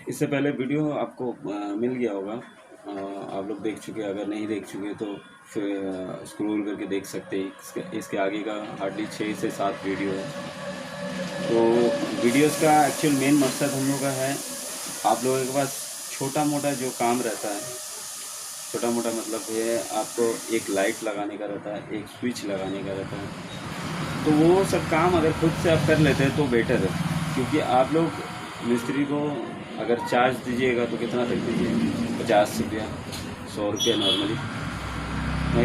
इससे पहले वीडियो आपको मिल गया होगा, आप लोग देख चुके, अगर नहीं देख चुके तो फिर स्क्रॉल करके देख सकते हैं। इसके आगे का हार्डली 6 से 7 वीडियो है। तो वीडियोस का एक्चुअल मेन मकसद हम लोग का है, आप लोगों के पास छोटा मोटा जो काम रहता है, छोटा मोटा मतलब ये आपको एक लाइट लगाने का रहता है, एक स्विच लगाने का रहता है, तो वो सब काम अगर खुद से आप कर लेते हैं तो बेटर है। क्योंकि आप लोग मिस्त्री को अगर चार्ज दीजिएगा तो कितना तक दीजिएगा, 50 रुपया 100 रुपया नॉर्मली।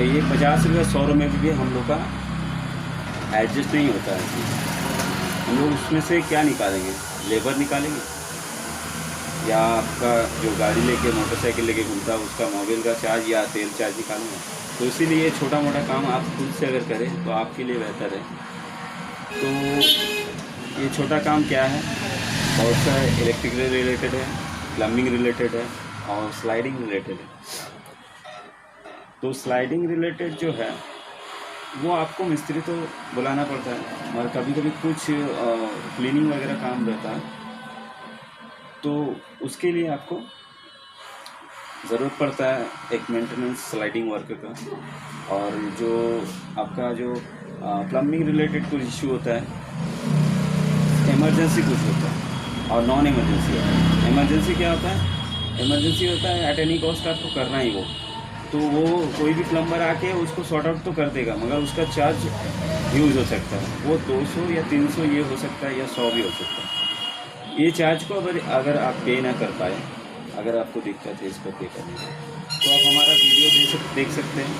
ये 50 रुपया 100 रुपये में भी हम लोग का एडजस्ट नहीं होता है। हम लोग उसमें से क्या निकालेंगे, लेबर निकालेंगे, या आपका जो गाड़ी लेके मोटरसाइकिल लेके घूमता है उसका मोबाइल का चार्ज या तेल चार्ज निकालेंगे। तो इसीलिए छोटा मोटा काम आप खुद से अगर करें तो आपके लिए बेहतर है। तो ये छोटा काम क्या है, बहुत सा इलेक्ट्रिक रिलेटेड है, प्लम्बिंग रिलेटेड है और स्लाइडिंग रिलेटेड है। तो स्लाइडिंग रिलेटेड जो है वो आपको मिस्त्री तो बुलाना पड़ता है, और कभी कभी कुछ क्लीनिंग वगैरह काम रहता है, तो उसके लिए आपको ज़रूरत पड़ता है एक मेंटेनेंस स्लाइडिंग वर्क का। और जो आपका जो प्लम्बिंग रिलेटेड कुछ इशू होता है, इमरजेंसी कुछ होता है और नॉन इमरजेंसी होता है। इमरजेंसी क्या होता है, इमरजेंसी होता है एट एनी कॉस्ट आपको करना ही वो, तो वो कोई भी प्लम्बर आके उसको सॉर्ट आउट तो कर देगा, मगर उसका चार्ज यूज़ हो सकता है, वो 200 या 300 ये हो सकता है, या 100 भी हो सकता है। ये चार्ज को अगर आप पे ना कर पाए, अगर आपको दिक्कत है इसको पे करने में, तो आप हमारा वीडियो देख सकते हैं।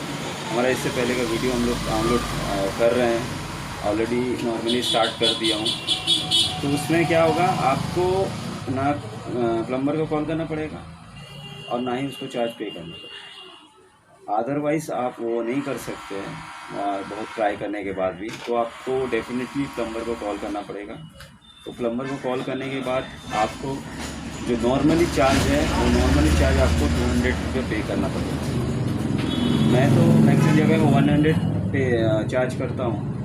हमारा इससे पहले का वीडियो हम लोग डाउनलोड कर रहे हैं, ऑलरेडी नॉर्मली स्टार्ट कर दिया हूँ। तो उसमें क्या होगा, आपको ना प्लम्बर को कॉल करना पड़ेगा और ना ही उसको चार्ज पे करना पड़ेगा। अदरवाइज़ आप वो नहीं कर सकते हैं बहुत ट्राई करने के बाद भी, तो आपको डेफिनेटली प्लम्बर को कॉल करना पड़ेगा। तो प्लम्बर को कॉल करने के बाद आपको जो नॉर्मली चार्ज है वो नॉर्मली चार्ज आपको 200 रुपये पे करना पड़ेगा। मैं तो मैक्सिमम जगह 100 पे चार्ज करता हूँ।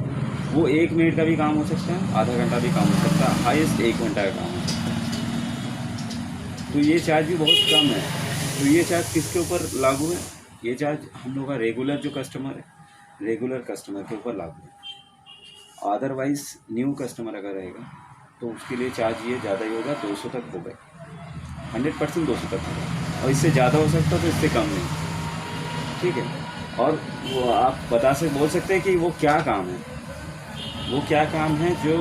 वो 1 मिनट का भी काम हो सकता है, आधा घंटा भी काम हो सकता है, हाईएस्ट 1 घंटा का काम हो सकता है। तो ये चार्ज भी बहुत कम है। तो ये चार्ज किसके ऊपर लागू है, ये चार्ज हम लोग का रेगुलर जो कस्टमर है, रेगुलर कस्टमर के ऊपर लागू है। अदरवाइज़ न्यू कस्टमर अगर रहेगा तो उसके लिए चार्ज ये ज़्यादा ही होगा, 200 तक होगा, 100% 200 तक होगा, और इससे ज़्यादा हो सकता है तो इससे कम नहीं, ठीक है। और वो आप बोल सकते हैं कि वो क्या काम है, वो क्या काम है जो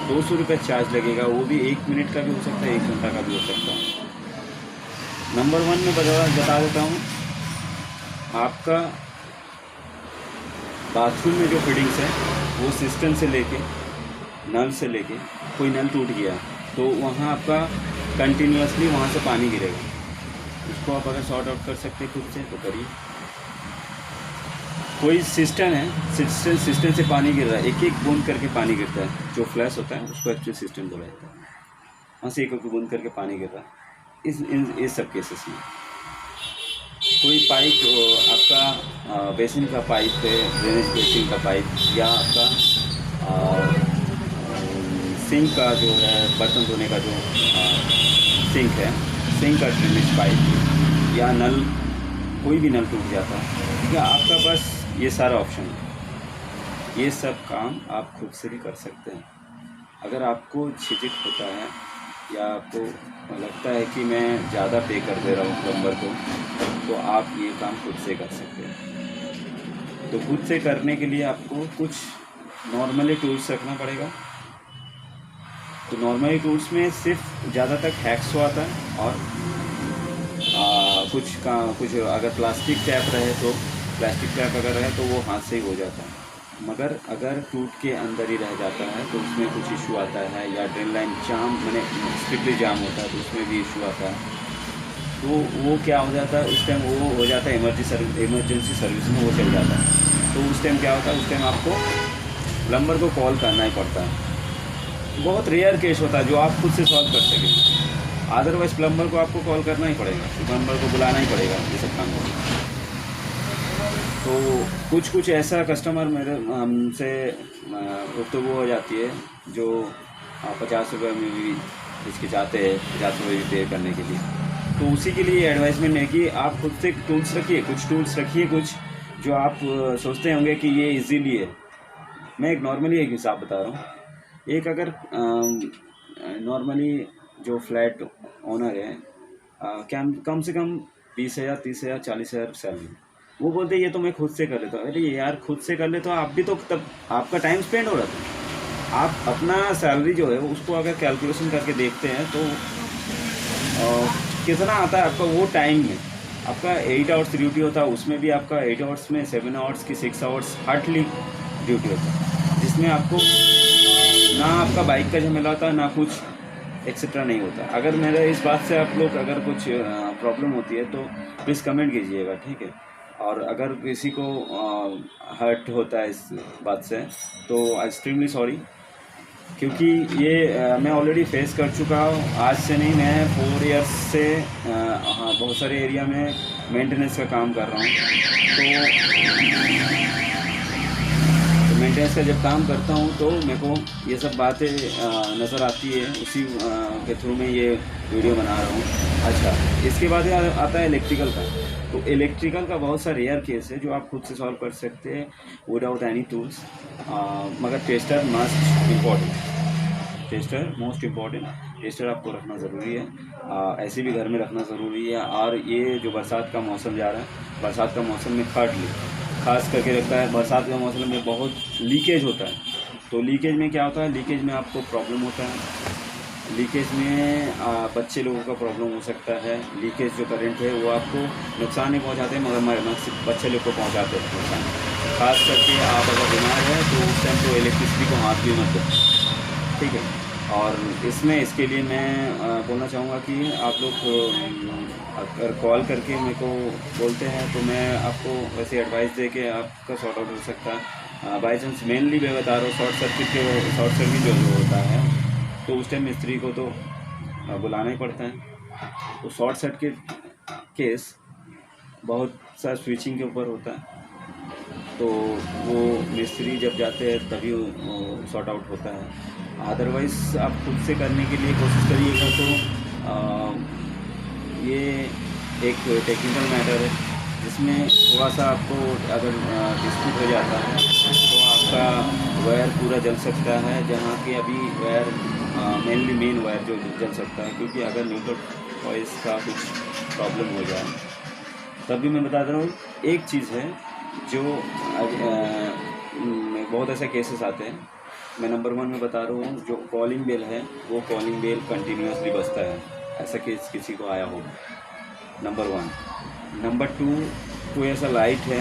200 रुपये चार्ज लगेगा, वो भी 1 मिनट का भी हो सकता है, 1 घंटा का भी हो सकता है। नंबर 1 में बता देता हूँ, आपका बाथरूम में जो फिटिंग्स है वो सिस्टम से लेके, नल से लेके, कोई नल टूट गया तो वहाँ आपका कंटिन्यूसली वहाँ से पानी गिरेगा। उसको आप अगर सॉर्ट आउट कर सकते खुद से तो करिए। कोई सिस्टम है, सिस्टम से पानी गिर रहा है, एक एक बूंद करके पानी गिरता है, जो फ्लैश होता है उसको एक्चुअल सिस्टम बोला जाता है। वहाँ से एक एक बूंद करके पानी गिर रहा है। इस सब केसेस में कोई पाइप आपका बेसिन का पाइप है, ड्रेनेज बेसिन का पाइप, या आपका सिंक का जो है बर्तन धोने का जो सिंक है, सिंक का ड्रेनेज पाइप, या नल, कोई भी नल टूट जाता है, ठीक है, आपका बस ये सारा ऑप्शन है। ये सब काम आप खुद से भी कर सकते हैं। अगर आपको झिझक होता है या आपको लगता है कि मैं ज़्यादा पे कर दे रहा हूँ प्लम्बर को, तो आप ये काम खुद से कर सकते हैं। तो खुद से करने के लिए आपको कुछ नॉर्मली टूल्स रखना पड़ेगा। तो नॉर्मली टूल्स में सिर्फ ज़्यादातर हैक्सो आता है, और कुछ अगर प्लास्टिक टैप रहे तो प्लास्टिक टैप अगर रहे तो वो हाथ से ही हो जाता है। मगर अगर टूट के अंदर ही रह जाता है तो उसमें कुछ इशू आता है, या ड्रेन लाइन जाम स्ट्रिक्टली जाम होता है तो उसमें भी इशू आता है। तो वो क्या हो जाता है, उस टाइम वो हो जाता है इमरजेंसी सर्विस में वो चल जाता है। तो उस टाइम क्या होता है, उस टाइम आपको प्लम्बर को कॉल करना ही पड़ता है। बहुत रेयर केस होता है जो आप खुद से सॉल्व कर सकें। अदरवाइज़ प्लम्बर को आपको कॉल करना ही पड़ेगा, प्लम्बर को बुलाना ही पड़ेगा ये सब काम करना। तो कुछ ऐसा कस्टमर मेरे हमसे गुफ्तगू हो जाती है जो 50 रुपये में भी हिचकिचाते हैं जाते हुए रिपेयर करने के लिए। तो उसी के लिए एडवाइसमेंट है कि आप खुद से टूल्स रखिए, कुछ टूल्स रखिए, कुछ जो आप सोचते होंगे कि ये इजीली है। मैं एक नॉर्मली एक हिसाब बता रहा हूँ। एक अगर नॉर्मली जो फ्लैट ओनर है कम से कम 20,000, 30,000, 40,000 सैलरी, वो बोलते ये तो मैं खुद से कर लेता हूँ। अरे यार, खुद से कर ले तो आप भी तो तब आपका टाइम स्पेंड हो रहा था। आप अपना सैलरी जो है उसको अगर कैलकुलेशन करके देखते हैं तो कितना आता है आपका वो टाइम में। आपका 8 आवर्स ड्यूटी होता है, उसमें भी आपका 8 आवर्स में 7 आवर्स की 6 आवर्स हार्डली ड्यूटी होता है, जिसमें आपको ना आपका बाइक का झमेला होता है, ना कुछ एक्सेट्रा नहीं होता। अगर मेरे इस बात से आप लोग अगर कुछ प्रॉब्लम होती है तो प्लीज़ कमेंट कीजिएगा, ठीक है। और अगर किसी को हर्ट होता है इस बात से तो एक्सट्रीमली सॉरी, क्योंकि ये मैं ऑलरेडी फेस कर चुका हूँ। आज से नहीं, मैं 4 इयर्स से हाँ बहुत सारे एरिया में मेंटेनेंस का काम कर रहा हूँ। तो मेंटेनेंस का जब काम करता हूँ तो मेरे को ये सब बातें नज़र आती है, उसी के थ्रू में ये वीडियो बना रहा हूँ। अच्छा, इसके बाद आता है इलेक्ट्रिकल का। तो इलेक्ट्रिकल का बहुत सा रेयर केस है जो आप खुद से सॉल्व कर सकते हैं विदाउट एनी टूल्स, मगर tester must important, tester most important. Tester आपको रखना ज़रूरी है, ऐसे भी घर में रखना ज़रूरी है। और ये जो बरसात का मौसम जा रहा है, बरसात का मौसम में खास करके रखता है। बरसात के मौसम में बहुत लीकेज होता है, तो लीकेज में क्या होता है, लीकेज में आपको प्रॉब्लम होता है। लीकेज में बच्चे लोगों का प्रॉब्लम हो सकता है। लीकेज जो करंट है वो आपको नुकसान नहीं पहुंचाते, मगर बच्चे लोग को पहुंचाते हैं नुकसान। खास करके आप अगर बीमार हैं तो उस टाइम तो इलेक्ट्रिसिटी को हाथ भी मत दो, ठीक है। और इसके लिए मैं बोलना चाहूँगा कि आप लोग अगर कॉल करके मेरे को बोलते हैं तो मैं आपको वैसे एडवाइस दे के आपका सॉर्ट आउट हो सकता है। बाई चांस मेनली मैं बता रहा हूँ, शॉर्ट सर्किट जो होता है तो उस टाइम मिस्त्री को तो बुलाना ही पड़ता है। तो शॉर्ट सर्किट केस बहुत सा स्विचिंग के ऊपर होता है, तो वो मिस्त्री जब जाते हैं तभी सॉर्ट आउट होता है। अदरवाइज़ आप खुद से करने के लिए कोशिश करिएगा तो ये एक टेक्निकल मैटर है जिसमें थोड़ा सा आपको अगर डिस्प्यूट हो जाता है तो आपका वायर पूरा जल सकता है, जहाँ कि अभी वायर मेनली मेन वायर जो जल सकता है, क्योंकि अगर न्यूट्रल वॉइस का कुछ प्रॉब्लम हो जाए। तभी मैं बता रहा हूँ एक चीज़ है जो बहुत ऐसे केसेस आते हैं। मैं नंबर 1 में बता रहा हूँ, जो कॉलिंग बेल है वो कॉलिंग बेल कंटिन्यूसली बजता है, ऐसा केस किसी को आया होगा, नंबर 1। नंबर 2, कोई ऐसा लाइट है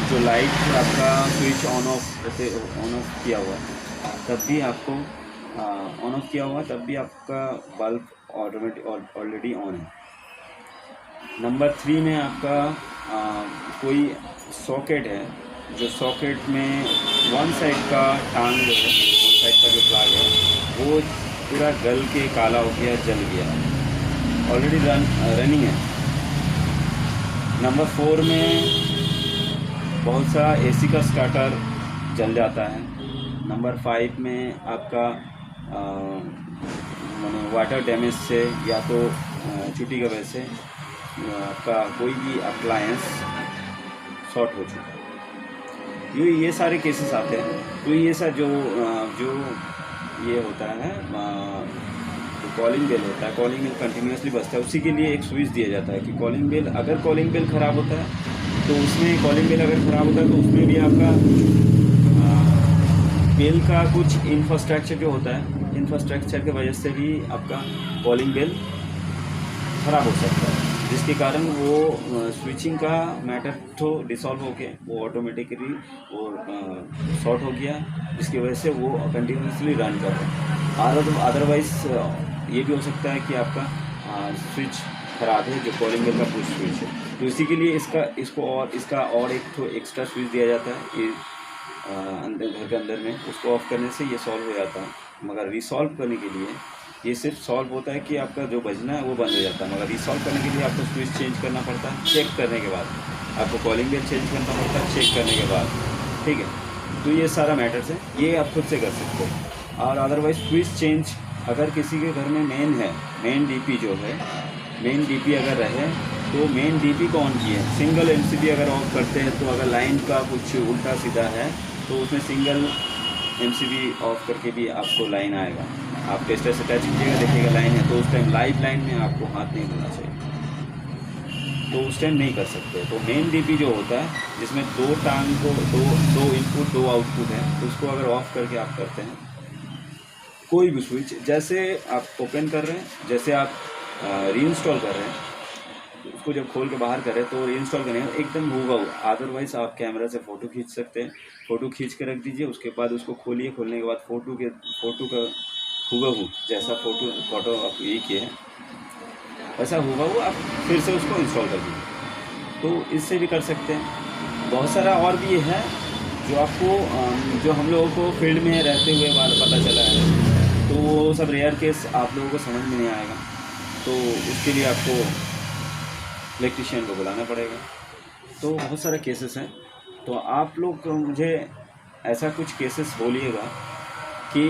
जो लाइट आपका स्विच ऑन ऑफ किया हुआ है, तब भी आपको ऑन ऑफ किया हुआ तब भी आपका बल्ब ऑलरेडी ऑन है। नंबर 3 में आपका कोई सॉकेट है, जो सॉकेट में वन साइड का टांग जो है, वन साइड का जो प्लाग है वो पूरा गल के काला हो गया, जल गया, ऑलरेडी रनिंग है। नंबर 4 में बहुत सा एसी का स्टार्टर जल जाता है। नंबर 5 में आपका वाटर डैमेज से या तो छुट्टी की वजह से आपका कोई भी अप्लायंस शॉर्ट हो चुका है। ये सारे केसेस आते हैं। तो ये सब जो ये होता है, जो कॉलिंग बेल होता है, कॉलिंग बेल कंटिन्यूसली बजता है, उसी के लिए एक स्विच दिया जाता है कि कॉलिंग बेल, अगर कॉलिंग बेल ख़राब होता है तो उसमें कॉलिंग बेल अगर ख़राब होता है तो उसमें भी आपका बेल का कुछ इंफ्रास्ट्रक्चर जो होता है, इंफ्रास्ट्रक्चर की वजह से भी आपका कॉलिंग बेल ख़राब हो सकता है, जिसके कारण वो स्विचिंग का मैटर तो डिसॉल्व हो के वो ऑटोमेटिकली वो शॉर्ट हो गया, जिसकी वजह से वो कंटिन्यूसली रन कर रहा है। अदरवाइज़ ये भी हो सकता है कि आपका स्विच ख़राब है, जो कॉलिंग बेल का पुश स्विच है। तो इसी के लिए इसका और एक तो एक्स्ट्रा स्विच दिया जाता है ये अंदर घर के अंदर में, उसको ऑफ करने से ये सॉल्व हो जाता है। मगर रिसॉल्व करने के लिए ये सिर्फ सॉल्व होता है कि आपका जो बजना है वो बंद हो जाता है, मगर रिसॉल्व करने के लिए आपको स्विच चेंज करना पड़ता है, चेक करने के बाद आपको कॉलिंग बेल चेंज करना पड़ता है, चेक करने के बाद, ठीक है। तो ये सारा मैटर्स है, ये आप खुद से कर सकते हो। और अदरवाइज स्विच चेंज अगर किसी के घर में मेन डीपी जो है, मेन डीपी अगर रहे तो मेन डीपी को ऑन किए, सिंगल एमसीबी अगर ऑफ करते हैं तो अगर लाइन का कुछ उल्टा सीधा है तो उसमें सिंगल एमसीबी ऑफ करके भी आपको लाइन आएगा। आप टेस्टर से टच कीजिएगा, देखिएगा लाइन है, तो उस टाइम लाइव लाइन में आपको हाथ नहीं धोना चाहिए, तो उस टाइम नहीं कर सकते। तो मेन डीपी जो होता है जिसमें दो टांग को दो इनपुट दो आउटपुट है, तो उसको अगर ऑफ करके आप करते हैं कोई भी स्विच, जैसे आप ओपन कर रहे हैं, जैसे आप रीइंस्टॉल कर रहे हैं, उसको जब खोल के बाहर करें तो रीइंस्टॉल करें एकदम होगा। अदरवाइज़ आप कैमरा से फ़ोटो खींच सकते हैं, फ़ोटो खींच के रख दीजिए, उसके बाद उसको खोलिए, खोलने के बाद फ़ोटो का हूबहू जैसा फ़ोटो आप ये किए हैं वैसा हूबहू आप फिर से उसको इंस्टॉल कर दीजिए, तो इससे भी कर सकते हैं। बहुत सारा और भी है जो आपको जो हम लोगों को फील्ड में रहते हुए पता चला है, तो वो सब रेयर केस आप लोगों को समझ में नहीं आएगा, तो उसके लिए आपको इलेक्ट्रीशियन को बुलाना पड़ेगा। तो बहुत सारे केसेस हैं, तो आप लोग मुझे ऐसा कुछ केसेस बोलिएगा कि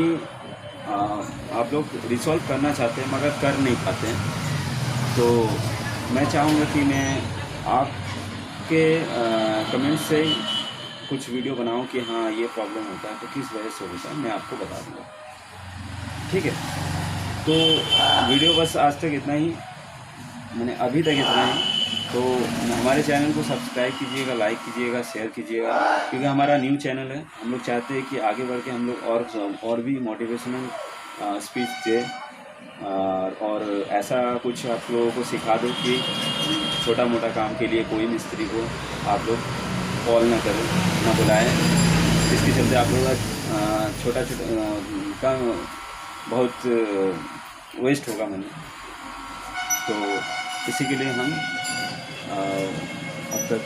आप लोग रिसॉल्व करना चाहते हैं मगर कर नहीं पाते हैं, तो मैं चाहूँगा कि मैं आपके कमेंट से कुछ वीडियो बनाऊं कि हाँ ये प्रॉब्लम होता है तो किस वजह से होता है, मैं आपको बता दूँगा, ठीक है। तो वीडियो बस आज तक इतना ही, मैंने अभी तक इतना ही। तो हमारे चैनल को सब्सक्राइब कीजिएगा, लाइक कीजिएगा, शेयर कीजिएगा, क्योंकि हमारा न्यू चैनल है। हम लोग चाहते हैं कि आगे बढ़ के हम लोग और भी मोटिवेशनल स्पीच दें, और ऐसा कुछ आप लोगों को सिखा दो कि छोटा मोटा काम के लिए कोई मिस्त्री को आप लोग कॉल ना करें, ना बुलाएं, जिसके चलते आप लोग का छोटा काम बहुत वेस्ट होगा मनी। तो इसी के लिए हम अब तक